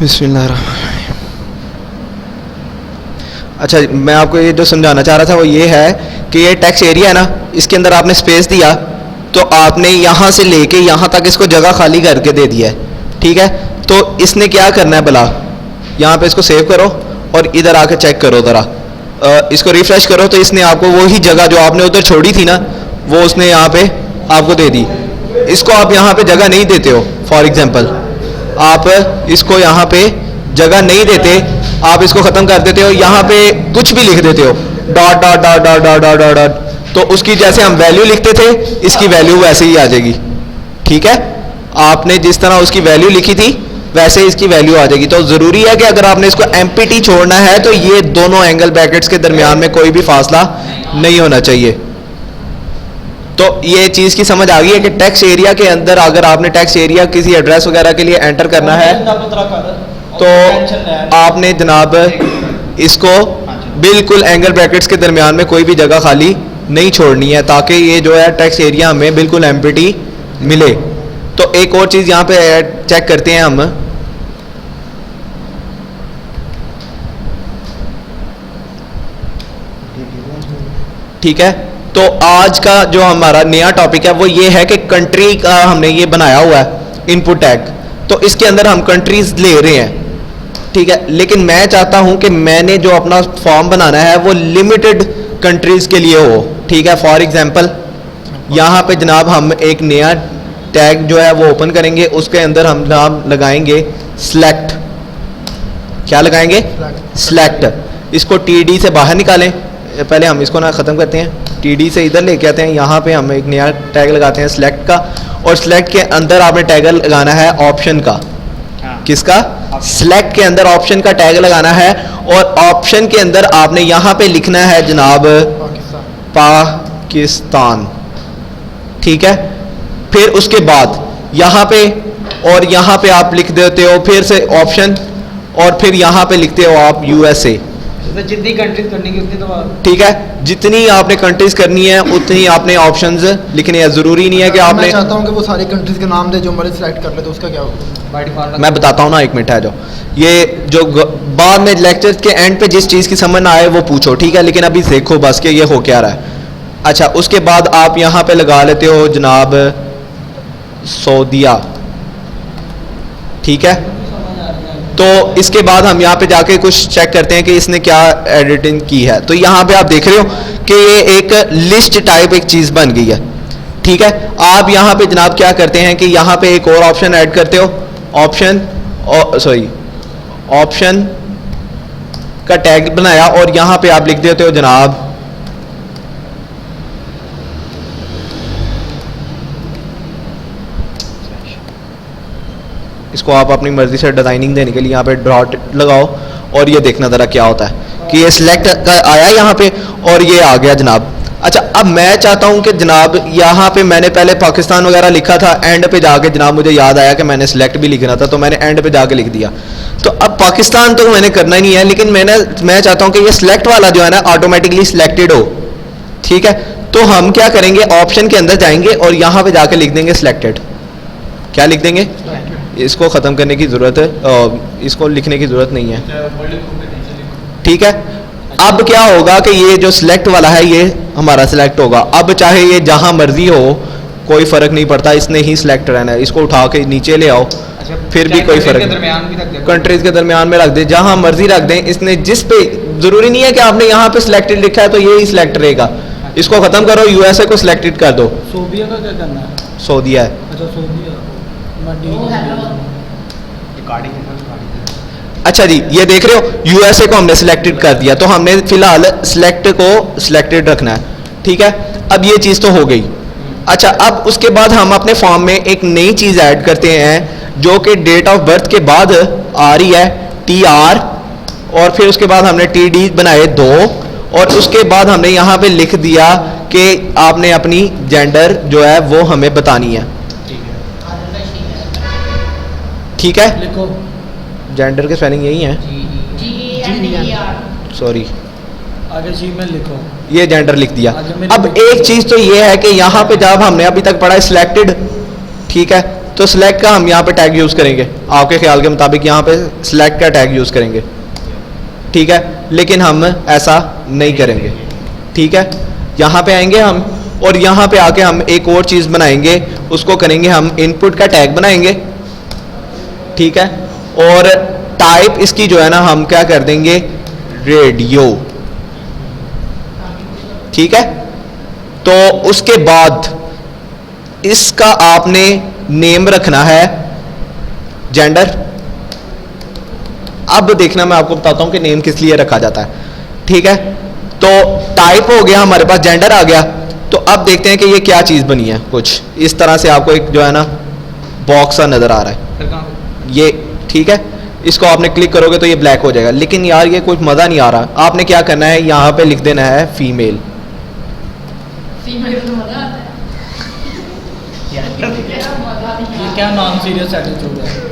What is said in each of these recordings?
बिस्मिल्लाहिर्रहमानिर्रहीम। अच्छा, मैं आपको ये जो समझाना चाह रहा था वो ये है कि ये टैक्स एरिया है ना, इसके अंदर आपने स्पेस दिया तो आपने यहाँ से लेके यहाँ तक इसको जगह खाली करके दे दिया है, ठीक है। तो इसने क्या करना है भला, यहाँ पे इसको सेव करो और इधर आके चेक करो ज़रा, इसको रिफ्रेश करो तो इसने आपको वही जगह जो आपने उधर छोड़ी थी ना वो उसने यहाँ पे आपको दे दी। इसको आप यहाँ पे जगह नहीं देते हो, फॉर एग्जांपल आप इसको यहाँ पे जगह नहीं देते, आप इसको ख़त्म कर देते हो, यहाँ पे कुछ भी लिख देते हो, dot dot dot dot dot dot dot dot, तो उसकी जैसे हम वैल्यू लिखते थे इसकी वैल्यू वैसे ही आ जाएगी, ठीक है। आपने जिस तरह उसकी वैल्यू लिखी थी वैसे इसकी वैल्यू आ जाएगी। तो ज़रूरी है कि अगर आपने इसको एम्प्टी छोड़ना है तो ये दोनों एंगल ब्रैकेट्स के दरमियान में कोई भी फासला नहीं होना चाहिए। तो ये चीज़ की समझ आ गई है कि टैक्स एरिया के अंदर अगर आपने टैक्स एरिया किसी एड्रेस वगैरह के लिए एंटर करना है तो आपने जनाब इसको बिल्कुल एंगल ब्रैकेट्स के दरमियान में कोई भी जगह खाली नहीं छोड़नी है ताकि ये जो है टैक्स एरिया हमें बिल्कुल एम्प्टी मिले। तो एक और चीज़ यहाँ पे चेक करते हैं हम, ठीक है। तो आज का जो हमारा नया टॉपिक है वो ये है कि कंट्री का हमने ये बनाया हुआ है इनपुट टैग, तो इसके अंदर हम कंट्रीज ले रहे हैं, ठीक है। लेकिन मैं चाहता हूं कि मैंने जो अपना फॉर्म बनाना है वो लिमिटेड कंट्रीज के लिए हो, ठीक है। फॉर एग्जांपल यहाँ पे जनाब हम एक नया टैग जो है वो ओपन करेंगे, उसके अंदर हम जनाब लगाएंगे सिलेक्ट। क्या लगाएंगे? सिलेक्ट। इसको टीडी से बाहर निकालें, पहले हम इसको ना ख़त्म करते हैं, टीडी से इधर लेके आते हैं, यहाँ पे हम एक नया टैग लगाते हैं सिलेक्ट का, और सिलेक्ट के अंदर आपने टैग लगाना है ऑप्शन का। किसका? सिलेक्ट के अंदर ऑप्शन का टैग लगाना है, और ऑप्शन के अंदर आपने यहाँ पे लिखना है जनाब पाकिस्तान, ठीक है। फिर उसके बाद यहाँ पे और यहाँ पे आप लिख देते हो फिर से ऑप्शन, और फिर यहाँ पे लिखते हो आप यूएसए। जितनी कंट्रीज करनी है उतनी, तो ठीक है, जितनी आपने कंट्रीज करनी है उतनी आपने ऑप्शंस लिखने हैं। जरूरी नहीं है कि आपने, मैं चाहता हूं कि वो सारी कंट्रीज के नाम दे जो मर्जी सिलेक्ट कर ले, तो उसका क्या होगा? मैं बताता हूँ ना, एक मिनट है जो ये जो बाद में लेक्चर के एंड पे जिस चीज़ की समझ ना आए वो पूछो, ठीक है। लेकिन अभी देखो बस कि ये हो क्या रहा है। अच्छा, उसके बाद आप यहाँ पे लगा लेते हो जनाब सऊदीया, ठीक है। तो इसके बाद हम यहाँ पे जाके कुछ चेक करते हैं कि इसने क्या एडिटिंग की है। तो यहाँ पे आप देख रहे हो कि ये एक लिस्ट टाइप एक चीज़ बन गई है, ठीक है। आप यहाँ पे जनाब क्या करते हैं कि यहाँ पे एक और ऑप्शन ऐड करते हो, ऑप्शन ऑप्शन का टैग बनाया, और यहाँ पे आप लिख देते हो जनाब इसको आप अपनी मर्जी से डिजाइनिंग देने के लिए यहाँ पे डॉट लगाओ, और ये देखना ज़रा क्या होता है कि ये सिलेक्ट आया यहाँ पे और ये आ गया जनाब। अच्छा, अब मैं चाहता हूँ कि जनाब यहाँ पे मैंने पहले पाकिस्तान वगैरह लिखा था, एंड पे जाके जनाब मुझे याद आया कि मैंने सिलेक्ट भी लिखना था, तो मैंने एंड पे जाके लिख दिया। तो अब पाकिस्तान तो मैंने करना ही नहीं है, लेकिन मैं चाहता हूँ कि ये सिलेक्ट वाला जो है ना ऑटोमेटिकली सिलेक्टेड हो, ठीक है। तो हम क्या करेंगे, ऑप्शन के अंदर जाएंगे और यहाँ पे जाके लिख देंगे सिलेक्टेड। क्या लिख देंगे? इसको ख़त्म करने की ज़रूरत है, इसको लिखने की ज़रूरत नहीं है, ठीक है। अब क्या होगा कि ये जो सिलेक्ट वाला है ये हमारा सिलेक्ट होगा। अब चाहे ये जहां मर्जी हो कोई फ़र्क नहीं पड़ता, इसने ही सिलेक्ट रहना है। इसको उठा के नीचे ले आओ, फिर भी कोई फ़र्क नहीं, कंट्रीज़ के दरमियान में रख दे, जहां मर्जी रख दें। इसने जिस पे, ज़रूरी नहीं है कि आपने यहाँ पे सिलेक्टेड लिखा है तो ये ही सिलेक्ट रहेगा। इसको ख़त्म करो, यूएसए को सिलेक्टेड कर दो। सऊदीया का क्या करना है? सऊदीया है। अच्छा, सऊदीया। अच्छा जी, ये देख रहे हो यूएसए को हमने सिलेक्टेड कर दिया, तो हमने फिलहाल सिलेक्ट को सिलेक्टेड रखना है, ठीक है। अब ये चीज़ तो हो गई। अच्छा, अब उसके बाद हम अपने फॉर्म में एक नई चीज़ ऐड करते हैं जो कि डेट ऑफ बर्थ के बाद आ रही है, TR, और फिर उसके बाद हमने TD बनाए 2, और उसके बाद हमने यहाँ पे लिख दिया कि आपने अपनी जेंडर जो है वो हमें बतानी है, ठीक है। लिखो, जेंडर के स्पेलिंग यही है, सॉरी, आगे जी में लिखो, ये जेंडर लिख दिया। अब एक चीज़ तो ये है कि यहाँ पे जब हमने अभी तक पढ़ा है सिलेक्टेड, ठीक है, तो सिलेक्ट का हम यहाँ पे टैग यूज़ करेंगे, आपके ख्याल के मुताबिक यहाँ पे सिलेक्ट का टैग यूज़ करेंगे, ठीक है। लेकिन हम ऐसा नहीं करेंगे, ठीक है। यहाँ पे आएंगे हम और यहाँ पे आके हम एक और चीज़ बनाएंगे, उसको करेंगे हम इनपुट का टैग बनाएंगे, ठीक है। और टाइप इसकी जो है ना हम क्या कर देंगे, रेडियो, ठीक है। तो उसके बाद इसका आपने नेम रखना है जेंडर। अब देखना मैं आपको बताता हूं कि नेम किस लिए रखा जाता है, ठीक है। तो टाइप हो गया हमारे पास, जेंडर आ गया। तो अब देखते हैं कि ये क्या चीज बनी है। कुछ इस तरह से आपको एक जो है ना बॉक्स सा नजर आ रहा है, ये, ठीक है। इसको आपने क्लिक करोगे तो ये ब्लैक हो जाएगा, लेकिन यार ये कुछ मजा नहीं आ रहा। आपने क्या करना है, यहां पे लिख देना है फीमेल। ये क्या नॉन सीरियस एटीट्यूड है।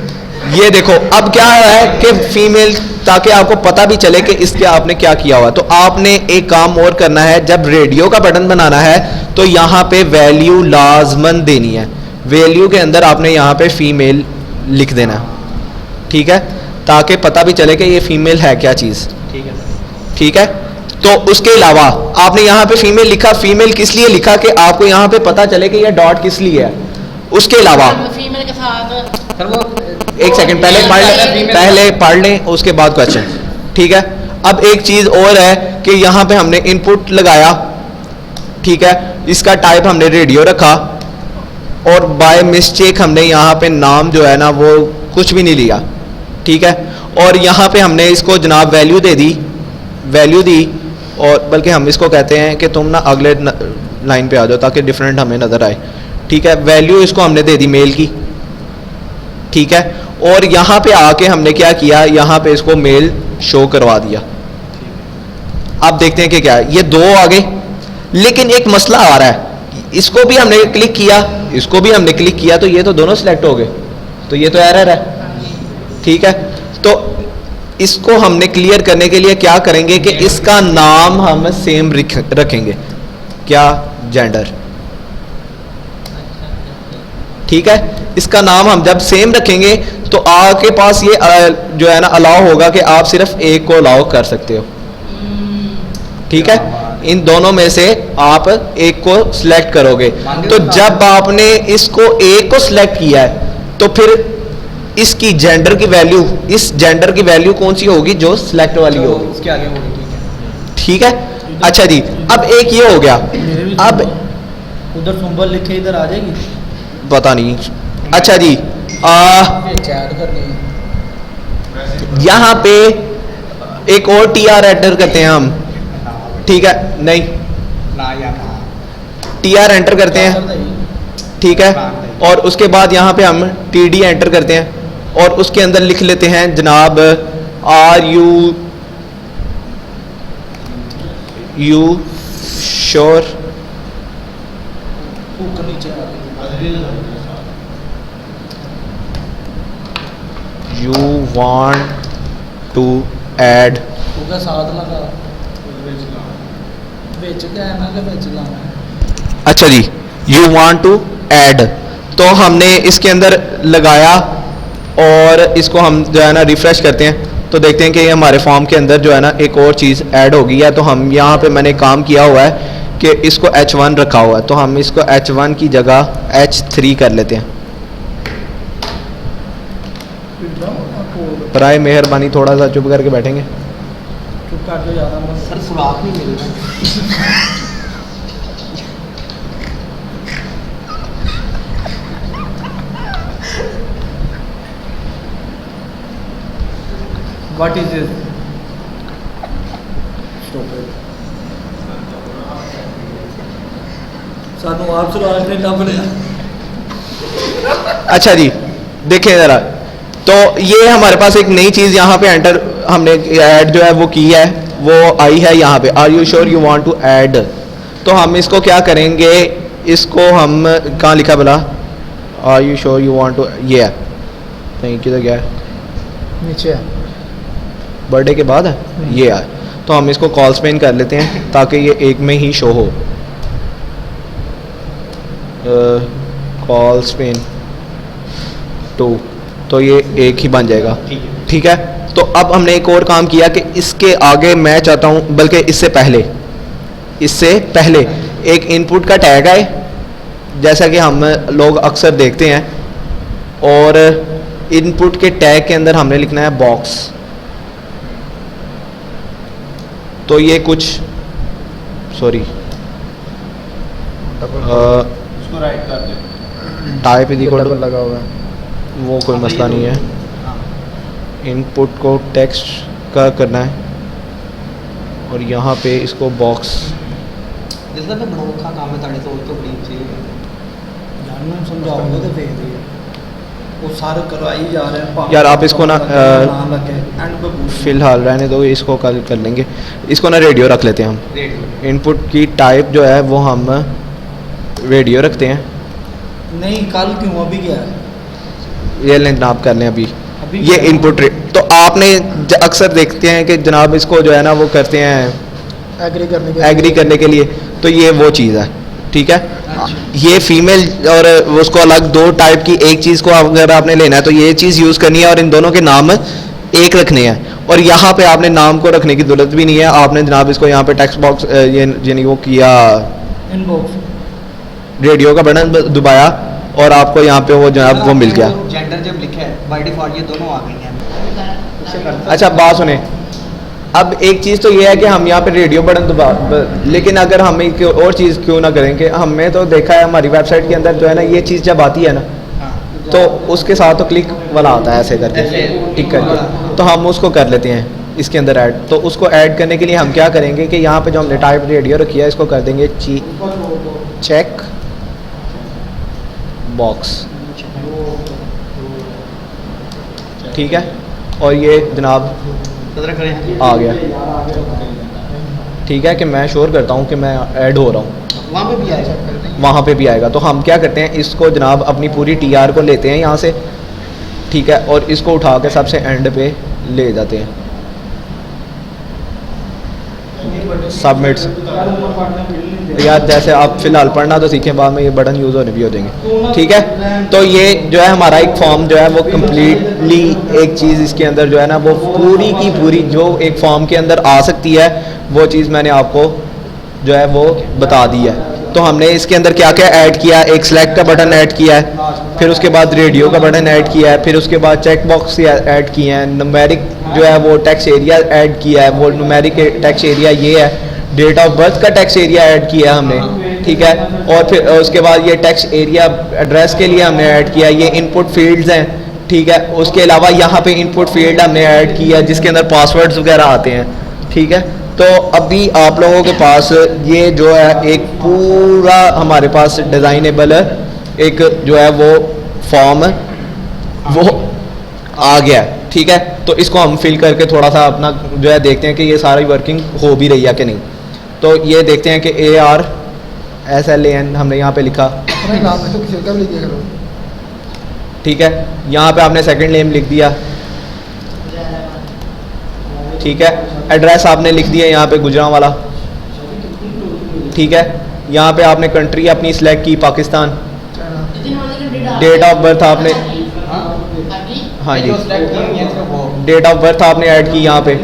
ये देखो अब क्या है कि फीमेल, ताकि आपको पता भी चले कि इसके आपने क्या किया हुआ। तो आपने एक काम और करना है, जब रेडियो का बटन बनाना है तो यहाँ पे वैल्यू लाजमन देनी है। वैल्यू के अंदर आपने यहाँ पे फीमेल लिख देना, ठीक है, ताकि पता भी चले कि ये फीमेल है क्या चीज़, ठीक है। तो उसके अलावा आपने यहाँ पे फीमेल लिखा, फीमेल किस लिए लिखा कि आपको यहाँ पे पता चले कि ये डॉट किस लिए है। उसके अलावा फीमेल के साथ सर वो एक सेकंड पहले पढ़ लें उसके बाद क्वेश्चन, ठीक है। अब एक चीज और है कि यहाँ पे हमने इनपुट लगाया, ठीक है, इसका टाइप हमने रेडियो रखा और बाय मिस्टेक हमने यहाँ पे नाम जो है ना वो कुछ भी नहीं लिया, ठीक है। और यहाँ पे हमने इसको जनाब वैल्यू दी और बल्कि हम इसको कहते हैं कि तुम ना अगले लाइन पे आ जाओ ताकि डिफरेंट हमें नजर आए, ठीक है। वैल्यू इसको हमने दे दी मेल की, ठीक है। और यहाँ पे आके हमने क्या किया, यहाँ पे इसको मेल शो करवा दिया। अब देखते हैं कि क्या है, ये दो आ गए, लेकिन एक मसला आ रहा है। इसको भी हमने क्लिक किया, इसको भी हमने क्लिक किया, तो ये तो दोनों सिलेक्ट हो गए, तो ये तो एरर है, ठीक है। तो इसको हमने क्लियर करने के लिए क्या करेंगे कि इसका नाम हम सेम रखेंगे, क्या, जेंडर, ठीक है। इसका नाम हम जब सेम रखेंगे तो आपके पास ये जो है ना अलाउ होगा कि आप सिर्फ एक को अलाउ कर सकते हो, ठीक है। इन दोनों में से आप एक को सिलेक्ट करोगे। तो जब आपने इसको एक को सिलेक्ट किया है तो फिर इसकी जेंडर की वैल्यू, इस जेंडर की वैल्यू कौन सी होगी, जो सिलेक्ट वाली होगी, इसके आगे होगी, ठीक है। अच्छा जी, अब एक ये हो गया, अब उधर सिंबल लिखे इधर आ जाएगी, पता नहीं। अच्छा जी, चैट करनी है। यहाँ पे एक और TR एंटर करते हैं हम, ठीक है, नहीं TR एंटर करते हैं, ठीक है। और उसके बाद यहाँ पे हम TD एंटर करते हैं और उसके अंदर लिख लेते हैं जनाब आर यू श्योर, ऊपर नीचे आ गई। यू वांट टू ऐड, उसका साथ लगा बेच के है ना, कि बेच लाना है। अच्छा जी, यू वांट टू ऐड, तो हमने इसके अंदर लगाया और इसको हम जो है ना रिफ्रेश करते हैं तो देखते हैं कि ये हमारे फॉर्म के अंदर जो है ना एक और चीज़ ऐड हो गई है। तो हम यहाँ पे मैंने काम किया हुआ है कि इसको H1 रखा हुआ है, तो हम इसको H1 की जगह H3 कर लेते हैं। बराए मेहरबानी थोड़ा सा चुप करके बैठेंगे। चुप कर दो ज़्यादा मत। सर सुराख नहीं मिल रहा। What is this? Stop it. सानू आप सुराख नहीं लभ रहा। अच्छा जी, देखें ज़रा, तो ये हमारे पास एक नई चीज़ यहाँ पे एंटर हमने ऐड जो है वो की है, वो आई है यहाँ पे, are you sure you want to add. तो हम इसको क्या करेंगे, इसको हम कहाँ लिखा भला, are you sure you want to, ये है नहीं किधर गया है, नीचे है। बर्थडे के बाद है, ये है। तो हम इसको कॉल स्पेन कर लेते हैं ताकि ये एक में ही शो हो। कॉल स्पेन, 2, तो ये एक ही बन जाएगा। ठीक है, तो अब हमने एक और काम किया कि इसके आगे मैं चाहता हूँ, बल्कि इससे पहले एक इनपुट का टैग आए, जैसा कि हम लोग अक्सर देखते हैं, और इनपुट के टैग के अंदर हमने लिखना है बॉक्स। तो ये कुछ सॉरी उसको राइट कर दे। टाइप इज इक्वल डबल लगा हुआ है। वो कोई मसला नहीं है, इनपुट को टेक्स्ट का करना है और यहाँ पे इसको बॉक्स। जिसका तो बड़ा औखा काम है ताड़े तो बड़ी चीज जानना समझाओगे तो भेज दिए वो सारे करवाई जा रहे हैं। यार आप इसको ना लगे एंड पे पूछ फिलहाल रहने दो, इसको कल कर लेंगे। इसको ना रेडियो रख लेते हैं हम। रेडियो इनपुट की टाइप जो है वो हम रेडियो रखते हैं। नहीं कल क्यों, अभी क्या है? ये लें जनाब, कर लें अभी अभी ये क्या? इनपुट तो आपने अक्सर देखते हैं कि जनाब इसको जो है ना वो करते हैं एग्री करने के लिए, तो ये वो चीज़ है। ठीक है, ये फीमेल और उसको अलग दो टाइप की एक चीज़ को अगर आपने लेना है तो ये चीज़ यूज़ करनी है और इन दोनों के नाम एक रखने हैं। और यहाँ पे आपने नाम को रखने की ज़रूरत भी नहीं है, आपने जनाब इसको यहाँ पे टेक्स्ट बॉक्स यानी वो किया, इनबॉक्स रेडियो का बटन दबाया और आपको यहाँ पे वो जनाब वो मिल गया। जेंडर जब लिखा है बाय डिफॉल्ट ये दोनों आ गई हैं। अच्छा बात सुने, अब एक चीज़ तो ये है कि हम यहाँ पे रेडियो बटन दबा, लेकिन अगर हम एक और चीज़ क्यों ना करें कि हमने तो देखा है हमारी वेबसाइट के अंदर जो है ना ये चीज़ जब आती है ना तो उसके साथ तो क्लिक वाला आता है ऐसे करके टिक करके, तो हम उसको कर लेते हैं इसके अंदर ऐड। तो उसको ऐड करने के लिए हम क्या करेंगे कि यहाँ पे जो हमने टाइप रेडियो रखी है इसको कर देंगे चेक बॉक्स। ठीक है, और ये जनाब आ गया। ठीक है कि मैं श्योर करता हूँ कि मैं ऐड हो रहा हूँ, वहाँ पे भी आएगा। वहाँ पे भी आएगा। तो हम क्या करते हैं, इसको जनाब अपनी पूरी टीआर को लेते हैं यहाँ से, ठीक है, और इसको उठा के सबसे एंड पे ले जाते हैं सबमिट्स। यार जैसे आप फिलहाल पढ़ना तो सीखें, बाद में ये बटन यूज़ होने भी हो जाएंगे। ठीक है, तो ये जो है हमारा एक फॉर्म जो है वो कम्प्लीटली एक चीज़ इसके अंदर जो है ना वो पूरी की पूरी जो एक फॉर्म के अंदर आ सकती है वो चीज़ मैंने आपको जो है वो बता दी है। तो हमने इसके अंदर क्या क्या ऐड किया, एक सिलेक्ट का बटन ऐड किया है, फिर उसके बाद रेडियो का बटन ऐड किया है, फिर उसके बाद चेक बॉक्स ऐड किए हैं, न्यूमेरिक जो है वो टेक्स्ट एरिया ऐड किया है, वो न्यूमेरिक टेक्स्ट एरिया ये है, डेट ऑफ बर्थ का टेक्स्ट एरिया ऐड किया है हमने। ठीक है, और फिर उसके बाद ये टेक्स्ट एरिया एड्रेस के लिए हमने ऐड किया, ये इनपुट फील्ड्स हैं। ठीक है, उसके अलावा यहाँ पे इनपुट फील्ड हमने ऐड किया जिसके अंदर पासवर्ड्स वगैरह आते हैं। ठीक है, तो अभी आप लोगों के पास ये जो है एक पूरा हमारे पास डिज़ाइनेबल एक जो है वो फॉर्म वो आ गया है। ठीक है, तो इसको हम फिल करके थोड़ा सा अपना जो है देखते हैं कि ये सारी वर्किंग हो भी रही है कि नहीं। तो ये देखते हैं कि ARSLAN हमने यहाँ पे लिखा। अपने नाम में तो किसी का भी लिख दिया करो। ठीक है, यहाँ पे आपने सेकंड नेम लिख दिया। ठीक है, एड्रेस आपने लिख दिया यहाँ पे गुजरांवाला। ठीक है, यहाँ पे आपने कंट्री अपनी सिलेक्ट की पाकिस्तान। डेट ऑफ बर्थ आपने, हाँ जी, डेट ऑफ बर्थ आपने ऐड की यहाँ पे।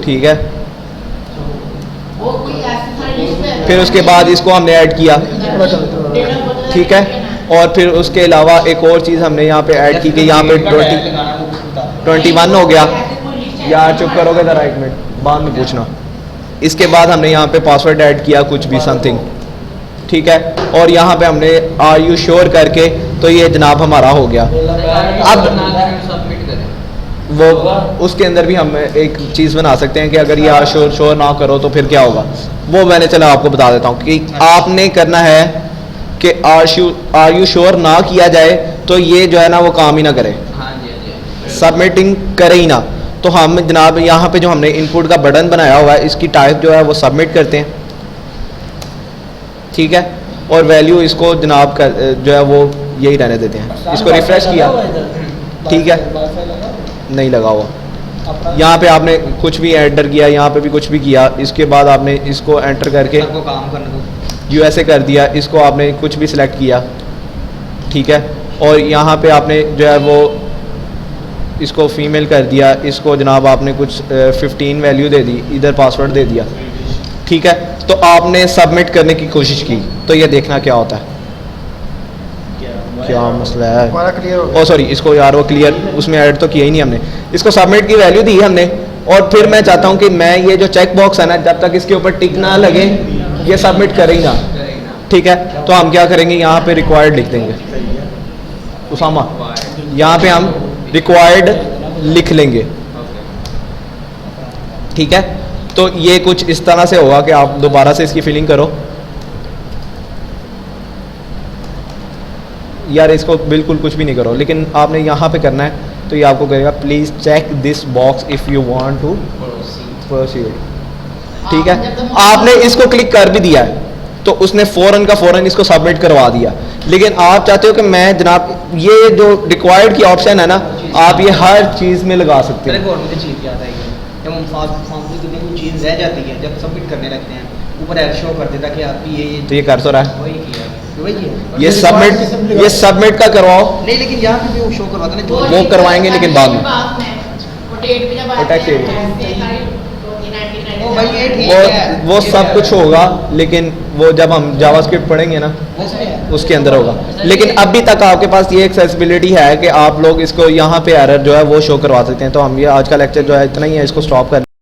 ठीक है, फिर उसके बाद इसको हमने ऐड किया। ठीक है, और फिर उसके अलावा एक और चीज़ हमने यहाँ पे ऐड की कि यहाँ पे 21 हो गया। यार चुप करोगे ज़रा एक मिनट, बाद में पूछना। इसके बाद हमने यहाँ पे पासवर्ड ऐड किया कुछ भी समथिंग। ठीक है, और यहाँ पे हमने आर यू श्योर करके, तो ये जनाब हमारा हो गया। अब वो उसके अंदर भी हम एक चीज़ बना सकते हैं कि अगर ये आर श्योर ना करो तो फिर क्या होगा, वो मैंने चलो आपको बता देता हूँ कि आपने करना है कि आर यू श्योर ना किया जाए तो ये जो है ना वो काम ही ना करे, सबमिटिंग करे ही ना। तो हम जनाब यहाँ पे जो हमने इनपुट का बटन बनाया हुआ है इसकी टाइप जो है वो सबमिट करते हैं। ठीक है, और वैल्यू इसको जनाब का जो है वो यही रहने देते हैं। इसको रिफ्रेश किया, ठीक है, नहीं लगा हुआ। यहाँ पे आपने कुछ भी एंटर किया, यहाँ पे भी कुछ भी किया, इसके बाद आपने इसको एंटर करके काम करने दो, USA कर दिया, इसको आपने कुछ भी सिलेक्ट किया। ठीक है, और यहाँ पे आपने जो है वो इसको फीमेल कर दिया, इसको जनाब आपने कुछ 15 वैल्यू दे दी, इधर पासवर्ड दे दिया, ठीक है। तो आपने सबमिट करने की कोशिश की, तो ये देखना क्या होता है, क्या मसला है। हमारा क्लियर हो ओ गया। सॉरी, इसको यार वो क्लियर उसमें ऐड तो किया ही नहीं हमने, इसको सबमिट की वैल्यू दी हमने, और फिर मैं चाहता हूँ कि मैं ये जो चेक बॉक्स है ना, जब तक इसके ऊपर टिक ना लगे ये सबमिट करे ही ना, ठीक है। तो हम क्या करेंगे, यहाँ पे रिक्वायर्ड लिख देंगे, उसामा यहाँ पे हम रिक्वायर्ड लिख लेंगे, ठीक है। तो ये कुछ इस तरह से होगा कि आप दोबारा से इसकी फिलिंग करो यार, इसको बिल्कुल कुछ भी नहीं करो, लेकिन आपने यहाँ पे करना है। तो ये आपको कहेगा please check this box if you want to proceed, ठीक है। आपने इसको क्लिक कर भी दिया है, तो उसने फ़ौरन का फ़ौरन इसको सबमिट करवा दिया। लेकिन आप चाहते हो कि मैं जनाब ये जो रिक्वायर्ड की ऑप्शन है ना, आप ये हर चीज़ में लगा सकते मेरे हैं। को और मुझे चीज़ याद आएगी, जब हम फॉर्म की कोई चीज़ रह जाती है, जब सबमिट करने लगते हैं ऊपर ऐड शो कर देता कि आपकी तो ये कर तो रहा है, वही किया, वही किया। ये सबमिट का करवाओ, नहीं, लेकिन यहाँ पे भी वो शो करवाता ना जो वो करवाएंगे लेकिन बाद में। वो डेट पे जब वो टैक्स आते एरिया। हैं, वो भाई ये ठीक वो है, वो सब कुछ होगा, लेकिन वो जब हम जावास्क्रिप्ट पढ़ेंगे ना उसमें है। उसके अंदर होगा। लेकिन अभी तक आपके पास ये एक्सेसिबिलिटी है कि आप लोग इसको यहाँ पे एरर जो है वो शो करवा सकते हैं। तो हम ये आज का लेक्चर जो है इतना ही है, इसको स्टॉप कर